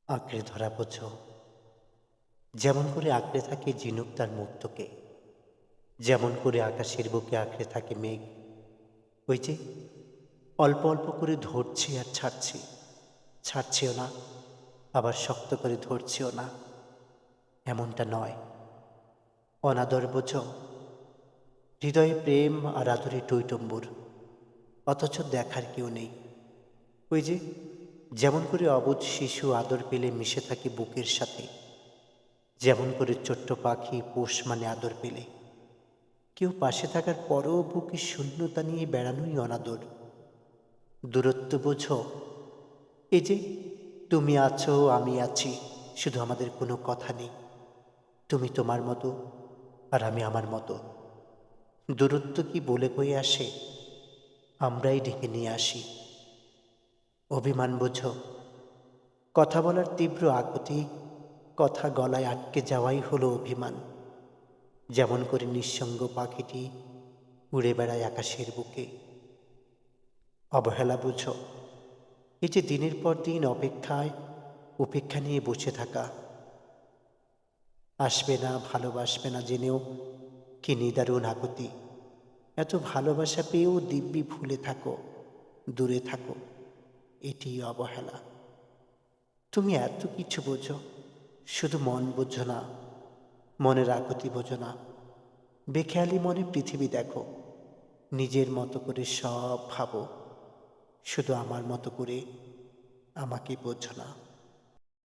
আঁকড়ে ধরা বোঝো, যেমন করে আঁকড়ে থাকে ঝিনুক তার মুক্তকে, যেমন করে আকাশের বুকে আঁকড়ে থাকে মেঘ। ওই যে অল্প অল্প করে ধরছি আর ছাড়ছি, ছাড়ছিও না, আবার শক্ত করে ধরছিও না, এমনটা নয়। অনাদর বোঝো, হৃদয়ে প্রেম আর আদরে টইটম্বুর, অথচ দেখার কেউ নেই। ওই যে যেমন করে অবুঝ শিশু আদর পেলে মিশে থাকে বুকের সাথে, যেমন করে ছোট্ট পাখি পোষ মানে আদর পেলে। কেউ পাশে থাকার পরও বুকে শূন্যতা নিয়ে বেড়ানোই অনাদর। দূরত্ব বোঝো, এই যে তুমি আছো আমি আছি, শুধু আমাদের কোনো কথা নেই। তুমি তোমার মতো আর আমি আমার মতো। দূরত্ব কি বলে কয়ে আসে, আমরাই ডেকে নিয়ে আসি। অভিমান বোঝো, কথা বলার তীব্র আকুতি, কথা গলায় আটকে যাওয়াই হলো অভিমান। যেমন করে নিঃসঙ্গ পাখিটি উড়ে বেড়ায় আকাশের বুকে। অবহেলা বুঝো, এই যে দিনের পর দিন অপেক্ষায় উপেক্ষা নিয়ে বসে থাকা, আসবে না ভালোবাসবে না জেনেও কি নিদারুণ আকুতি। এত ভালোবাসা পেয়েও দিব্যি ভুলে থাকো, দূরে থাকো, এটি অবহেলা। তুমি এত কিছু বোঝো, শুধু মন বোঝো না, মনের আকুতি বোঝো না। বেখেয়ালি মনে পৃথিবী দেখো, নিজের মতো করে সব ভাবো, শুধু আমার মতো করে আমাকে বোঝো না।